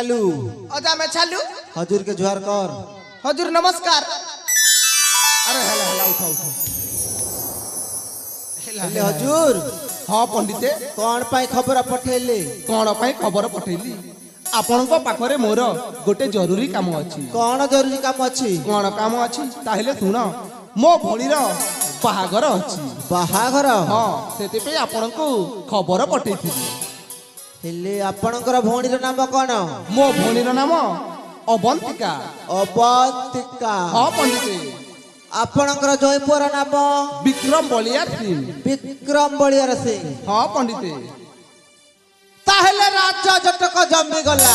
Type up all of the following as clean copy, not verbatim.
टिंगालू अजा मैं छालू हजूर के जुहार कर। हजूर नमस्कार। अरे हला हला उठा उठा हेले हजूर हाँ पंडिते कौन पाई खबर पठेले कौन पाई खबर पठेली आपनको पाखरे मोर गोटे जरूरी काम अछि। कौन जरूरी काम अछि? कौन काम अछि ताहेले सुन मो भणीर बाहागर अछि। बाहागर हाँ सेते पे आपनको खबर पठेइथिली। हेले आपनकर भौणीर नाम कौन? मो भणीर नाम अवंतिका। अवंतिका हाँ पंडिते। आपनकर जयपुर नाम? विक्रम बलियार सिंह। विक्रम बलियार सिंह। हाँ पंडिते। ताहेले राज्य जटक जमी गला।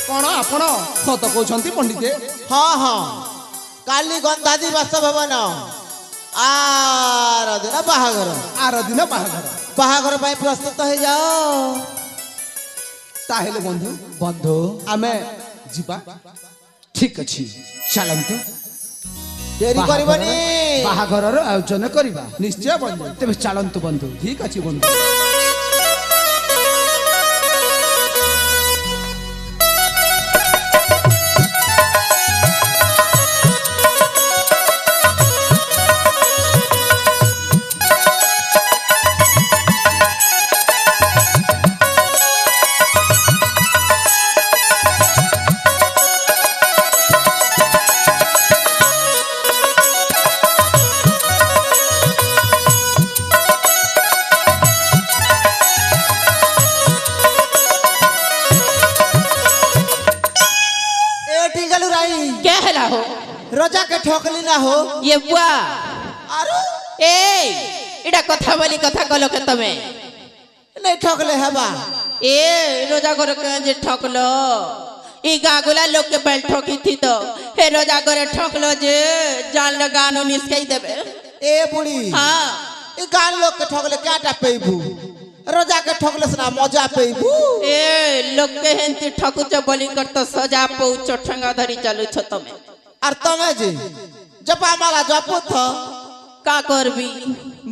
कौन आपण सत कहते पंडिते? हाँ हाँ काली गंधादी बासभवन आर दिन बाहागर। आर दिन बाहागर बाहागर पाई प्रस्तुत हो जाओ। ताहेले बंधु बंधु आमे जीवा। ठीक अछि चलंतु देरी करबनी बाहागर आयोजन करिबा। निश्चय बंधु तेबे चलंतु बंधु। ठीक अछि बंधु। रजा के ठोकली ना हो ये बुआ आरो एटा कथा बोली कथा कलो के तमे नहीं ठोकले हबा रोजा घर के जे ठोकलो ई गागुला लोग के बैल ठोकी थी तो हे रोजा घर ठोकलो जे जान लगानो निस्कई देबे। ए बुढ़ी हां ई गान लोग के ठोकले काटा पेबू रोजा के ठोकले से ना मजा पेबू। लोग के हेंती ठोकु छ बोली कर तो सजा पौ चठंगा धरी चालू छ तमे। और तमे जे जपा माला जपू थ का करबी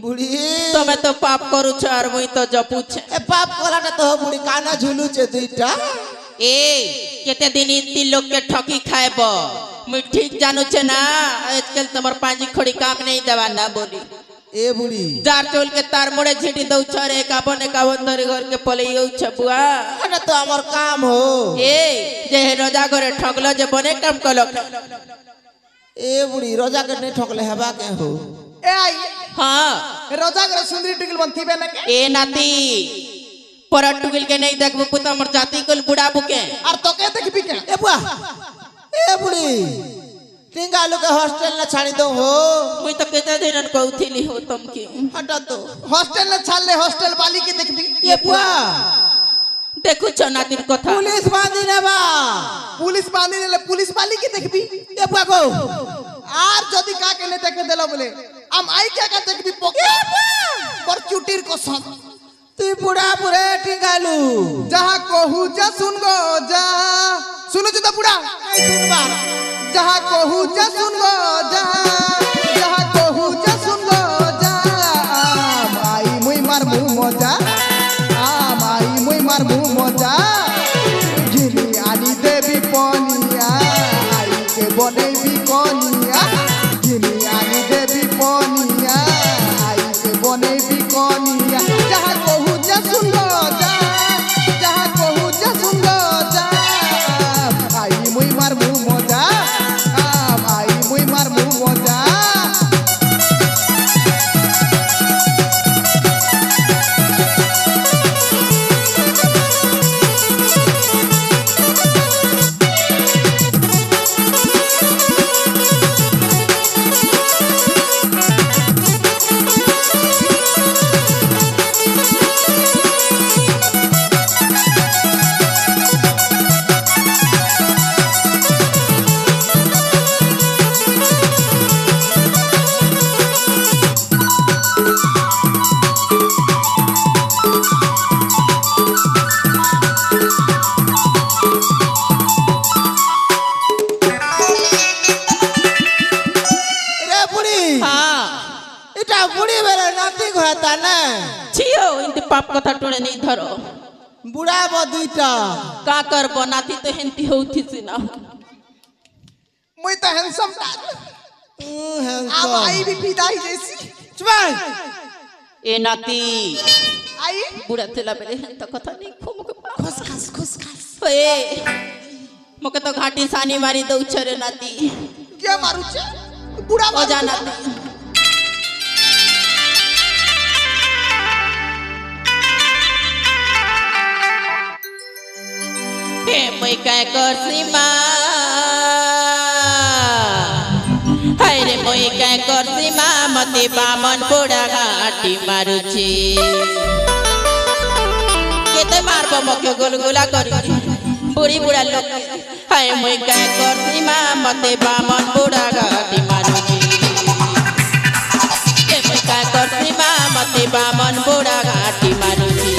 बुढ़ी तमे तो पाप करू छ और मुई तो जपू छ। ए पाप कोलाटा तो बुढ़ी काना झुलू छे दुईटा। केते दिन इति लोग के ठकी खाएब मुई ठीक जानू छ ना। आजकल तमर पांजी खड़ी काम नहीं देवा ना बोली। ए बुढ़ी जार चोल के तार मोड़े झिटी दउ छ रे काबन तरी घर के पलैयो छ बुआ। अरे तो हमर काम हो जे रोजा घरे ठगलो जे बने काम कलो। ए बुढ़ी रोजा के नहीं ठोकले हबा के हो। ए आई हां रोजा घर सुंदरी टिकल बनती बे ना के ए नाती पर टुकिल के नहीं देखबो पुता हमर जाति कुल बुढ़ा बुके और तो के देखबी के ए बुआ ए बुढ़ी टिंगालू के हॉस्टल न छाड़ी दो हो। मुई तो केते दिन कहउथिली हो तुम की हटा तो हॉस्टल न छाल ले हॉस्टल वाली के देखबी। ए बुआ देखु छ नातिर कथा पुलिस बांधी ने बा पुलिस बांधी ले पुलिस वाली के देखबी। ए बुआ को आर जदी का के ने देखे देलो बोले हम आई क्या का देखबी पोके पर चुटीर को सब तू बुढ़ा बुढ़े टिंगालू जहां कहू जा सुन गो जा सुनो जो बुढ़ा नहीं सुनबा जहां कहू जा सुन गो जा जहां कहू जा सुन गो जा आई मुई मार मुंह मजा आई मुई मार मुंह मजा घिनी आनी देवी पनिया आई के बनेबी कनिया घिनी आनी देवी पनिया आई के बनेबी कनिया जहां कहू जा सुन गो जा जहां कहू जा सुन गो जा आई मुई मार मुंह मजा आई मुई मार मुंह मजा। बुढ़ी बेले नाती घोता ना छियो इंते पाप कथा टोने नहीं धरो बुढ़ा बो दुईटा का करबो नाती तो हेंती होती सिना मुई तो हैंडसम टाइप अब आई भी फिदाई जैसी चुप ए नाती आई बुढ़ा तेला बेले हेंता कथा नहीं खो मके खुस खास ए मके तो घाटी सानी मारी दउ छरे नाती क्या मारू छे बुढ़ा ओ जा नाती हे मैं काय करसी मा हाय रे मैं काय करसी मा मते बामन बुढ़ा घाटी मारुची केते मारबो मके गोलगोला करी बुढ़ी बुढ़ा लोग हाय मैं काय करसी मा मते बामन बुढ़ा घाटी मारुची हे मैं काय करसी मा मते बामन बुढ़ा घाटी मारुची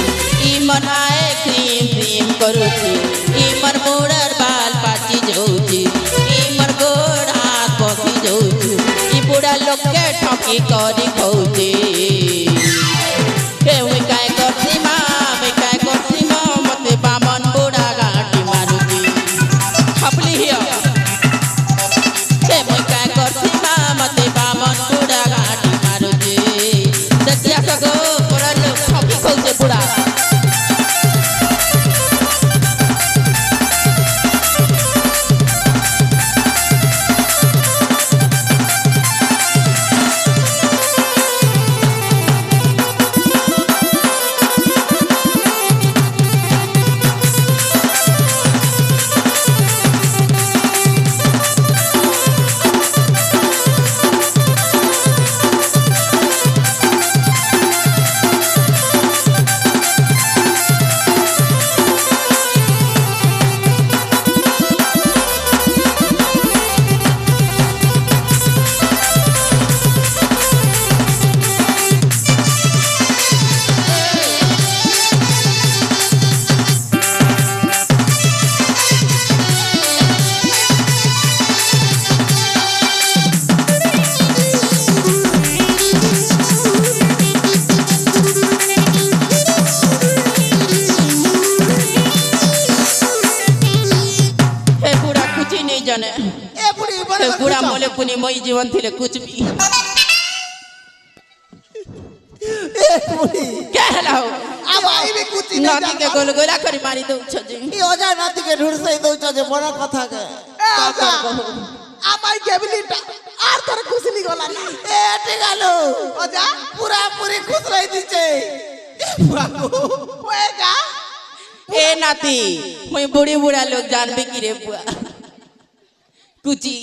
ई मनाए क्रीम क्रीम करूची ई मर मोड़र बाल पाची जाऊची ई मर गोड़ हाथ बसी जाऊची ई बुढ़ा लोग के ठकी करी खौची हे मैं काय करसी मा मते बामन बुढ़ा घाटी मारुची खपली हिया हे मैं काय करसी मा मते बामन बुढ़ा घाटी मारुची दतिया सगो पूरा लोग ठकी खौचे बुढ़ा ए बुढ़ी बड़े बुढ़ा मोले पुनी मोई जीवन थिले कुछ भी ए बुढ़ी क्या हलाओ अब आई भी कुछ नहीं नाती के गोलगोला करी मारी दउ छजी ई ओजा नाती के ढूंढ से दो जे बड़ा कथा के आजा अब आई केबिलिटा आर तर खुश नहीं गोला ना ए टिगालो ओजा पूरा पूरी खुश रही दीचे बुआ को होएगा ए नाती मैं बूढ़ी बुढ़ा लोग जान भी की रे बुआ कुची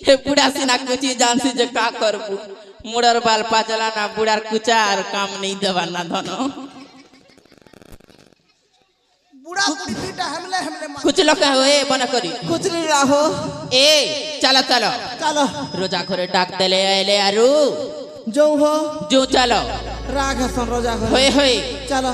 हे बुढ़ा सिना कुची जान से जे का करबू मुड़र बाल पाचला ना बुढ़ार कुचार काम नहीं देवा ना धनो बुढ़ा बुढ़ी बेटा हमले कुछ लोग ए बना करी कुछ नहीं रहो ए चलो चलो चलो रोजा घरे डाक देले आइले आरु जो हो जो चलो राग हसन रोजा घर होए होए चलो